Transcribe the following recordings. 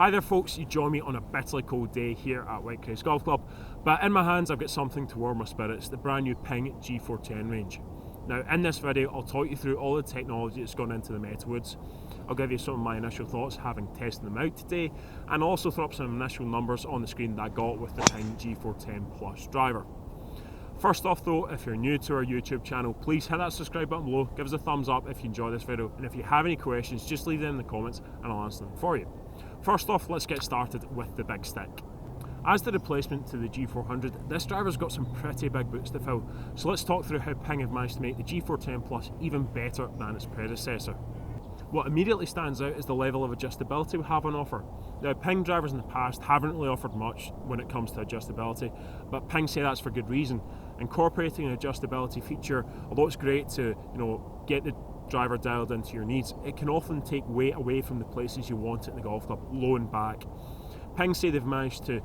Hi there folks, you join me on a bitterly cold day here at Whitecrest Golf Club, but in my hands I've got something to warm my spirits, the brand new Ping G410 range. Now in this video I'll talk you through all the technology that's gone into the Metalwoods. I'll give you some of my initial thoughts having tested them out today, and also throw up some initial numbers on the screen that I got with the Ping G410 Plus driver. First off though, if you're new to our YouTube channel, please hit that subscribe button below, give us a thumbs up if you enjoy this video, and if you have any questions just leave them in the comments and I'll answer them for you. First off, let's get started with the big stick. As the replacement to the G400, this driver's got some pretty big boots to fill, so let's talk through how Ping have managed to make the G410 Plus even better than its predecessor. What immediately stands out is the level of adjustability we have on offer. Now, Ping drivers in the past haven't really offered much when it comes to adjustability, but Ping say that's for good reason. Incorporating an adjustability feature, although it's great to get the driver dialed into your needs, it can often take weight away from the places you want it in the golf club, low and back. Ping say they've managed to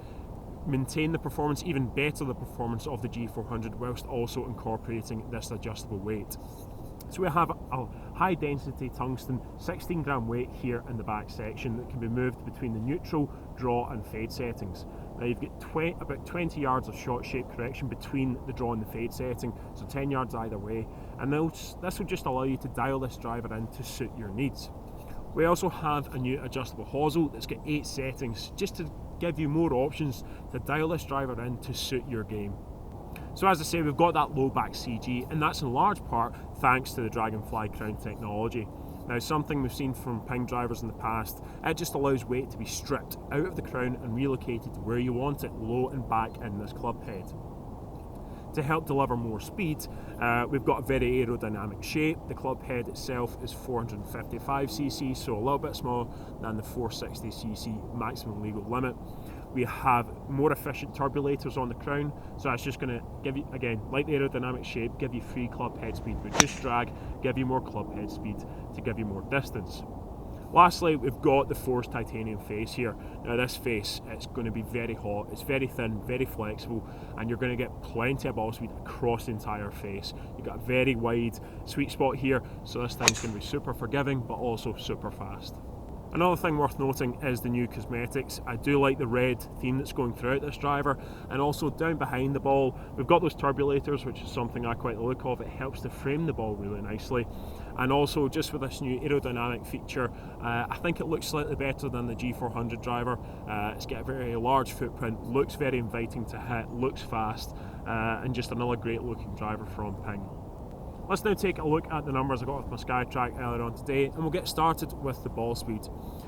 maintain the performance, even better the performance of the G400, whilst also incorporating this adjustable weight. So we have a high density tungsten 16 gram weight here in the back section that can be moved between the neutral, draw and fade settings. Now you've got about 20 yards of shot shape correction between the draw and the fade setting, so 10 yards either way, and this will just allow you to dial this driver in to suit your needs. We also have a new adjustable hosel that's got 8 settings, just to give you more options to dial this driver in to suit your game. So as I say, we've got that low back CG, and that's in large part thanks to the Dragonfly crown technology. Now, something we've seen from Ping drivers in the past, it just allows weight to be stripped out of the crown and relocated to where you want it, low and back in this club head. To help deliver more speed, we've got a very aerodynamic shape. The club head itself is 455cc, so a little bit smaller than the 460cc maximum legal limit. We have more efficient turbulators on the crown, so that's just going to give you, again, like the aerodynamic shape, give you free club head speed, reduce drag, give you more club head speed to give you more distance. Lastly, we've got the forged titanium face here. Now this face, it's going to be very hot, it's very thin, very flexible, and you're going to get plenty of ball speed across the entire face. You've got a very wide sweet spot here, so this thing's going to be super forgiving, but also super fast. Another thing worth noting is the new cosmetics. I do like the red theme that's going throughout this driver, and also down behind the ball we've got those turbulators, which is something I quite the look of. It helps to frame the ball really nicely, and also just with this new aerodynamic feature, I think it looks slightly better than the G400 driver. It's got a very large footprint, looks very inviting to hit, looks fast, and just another great looking driver from Ping. Let's now take a look at the numbers I got with my SkyTrack earlier on today, and we'll get started with the ball speed.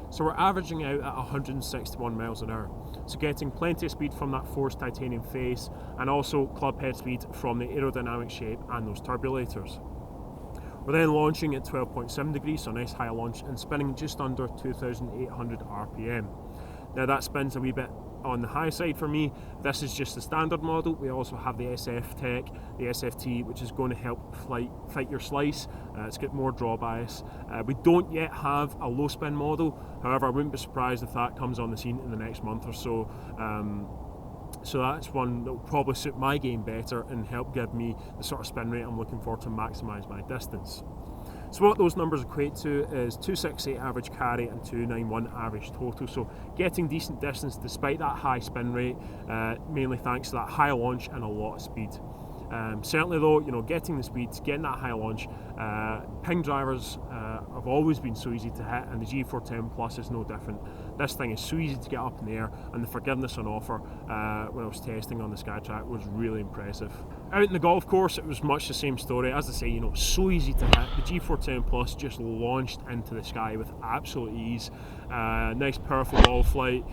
So we're averaging out at 161 miles an hour, so getting plenty of speed from that forged titanium face, and also club head speed from the aerodynamic shape and those turbulators. We're then launching at 12.7 degrees, so a nice high launch, and spinning just under 2,800 RPM. Now that spins a wee bit on the high side for me. This is just the standard model. We also have the SF Tech, the SFT, which is going to help fight your slice. It's got more draw bias. We don't yet have a low spin model, however I wouldn't be surprised if that comes on the scene in the next month or so. So that's one that will probably suit my game better and help give me the sort of spin rate I'm looking for to maximise my distance. So what those numbers equate to is 268 average carry and 291 average total, so getting decent distance despite that high spin rate, mainly thanks to that high launch and a lot of speed. Certainly though, getting the speed, getting that high launch, Ping drivers have always been so easy to hit, and the G410 Plus is no different. This thing is so easy to get up in the air, and the forgiveness on offer when I was testing on the SkyTrack was really impressive. Out in the golf course, it was much the same story. As I say, so easy to hit. The G410 Plus just launched into the sky with absolute ease. Nice powerful ball flight,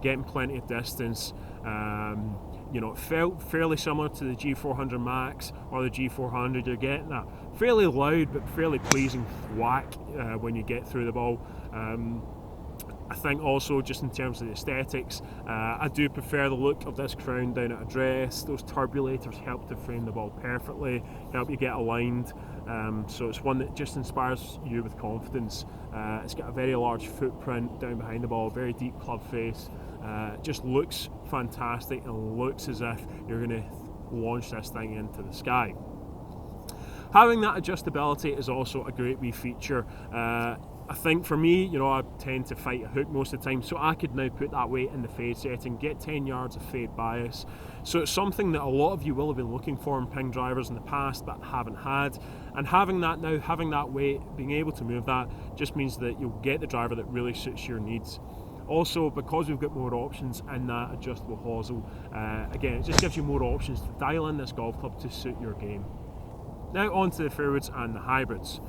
getting plenty of distance. It felt fairly similar to the G400 Max or the G400. You're getting that fairly loud but fairly pleasing thwack when you get through the ball. I think also just in terms of the aesthetics, I do prefer the look of this crown down at address. Those turbulators help to frame the ball perfectly, help you get aligned. So it's one that just inspires you with confidence. It's got a very large footprint down behind the ball, very deep club face. It just looks fantastic and looks as if you're going to launch this thing into the sky. Having that adjustability is also a great wee feature. I think for me, you know, I tend to fight a hook most of the time, so I could now put that weight in the fade setting, get 10 yards of fade bias. So it's something that a lot of you will have been looking for in ping drivers in the past but haven't had. And having that now, having that weight, being able to move that, just means that you'll get the driver that really suits your needs. Also, because we've got more options in that adjustable hosel, again, it just gives you more options to dial in this golf club to suit your game. Now on to the fairwoods and the hybrids.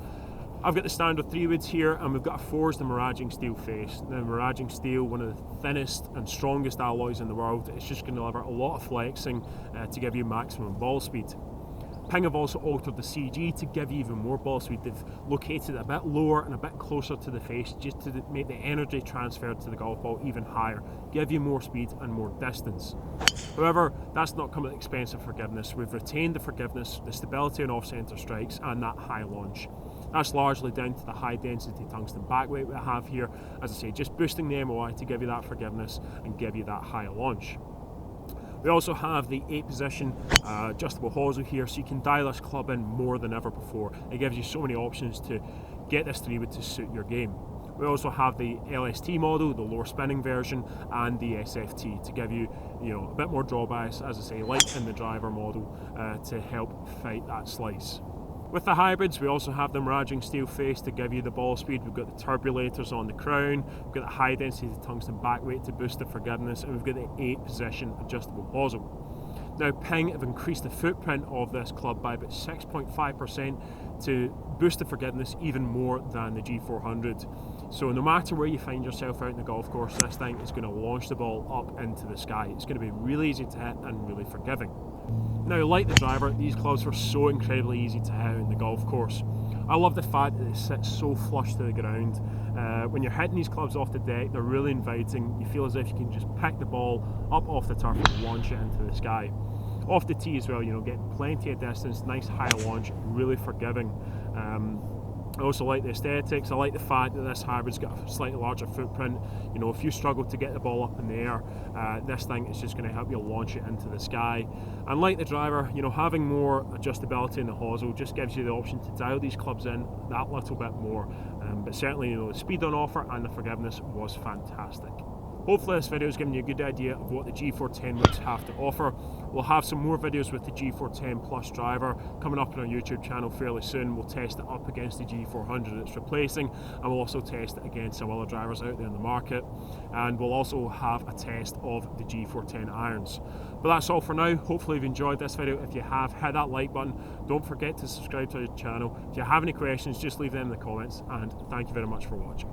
I've got the standard 3-woods here, and we've got a forged and miraging steel face. Now, miraging steel, one of the thinnest and strongest alloys in the world, it's just going to deliver a lot of flexing to give you maximum ball speed. Ping have also altered the CG to give you even more ball speed. They've located it a bit lower and a bit closer to the face just to make the energy transferred to the golf ball even higher, give you more speed and more distance. However, that's not come at the expense of forgiveness. We've retained the forgiveness, the stability on off-centre strikes, and that high launch. That's largely down to the high density tungsten backweight we have here, as I say, just boosting the MOI to give you that forgiveness and give you that high launch. We also have the 8-position adjustable hosel here, so you can dial this club in more than ever before. It gives you so many options to get this 3-wood to suit your game. We also have the LST model, the lower spinning version, and the SFT to give you, a bit more draw bias, as I say, like in the driver model, to help fight that slice. With the hybrids, we also have the miraging steel face to give you the ball speed. We've got the turbulators on the crown, we've got the high density tungsten backweight to boost the forgiveness, and we've got the 8-position adjustable hosel. Now, Ping have increased the footprint of this club by about 6.5% to boost the forgiveness even more than the G400. So no matter where you find yourself out in the golf course, this thing is going to launch the ball up into the sky. It's going to be really easy to hit and really forgiving. Now, like the driver, these clubs are so incredibly easy to hit in the golf course. I love the fact that it sits so flush to the ground. When you're hitting these clubs off the deck, they're really inviting. You feel as if you can just pick the ball up off the turf and launch it into the sky. Off the tee as well, getting plenty of distance, nice high launch, really forgiving. I also like the aesthetics. I like the fact that this hybrid's got a slightly larger footprint. If you struggle to get the ball up in the air, this thing is just going to help you launch it into the sky. And like the driver, having more adjustability in the hosel just gives you the option to dial these clubs in that little bit more. But certainly, the speed on offer and the forgiveness was fantastic. Hopefully this video has given you a good idea of what the G410 woods have to offer. We'll have some more videos with the G410 Plus driver coming up on our YouTube channel fairly soon. We'll test it up against the G400 it's replacing, and we'll also test it against some other drivers out there in the market. And we'll also have a test of the G410 irons. But that's all for now. Hopefully you've enjoyed this video. If you have, hit that like button. Don't forget to subscribe to the channel. If you have any questions, just leave them in the comments, and thank you very much for watching.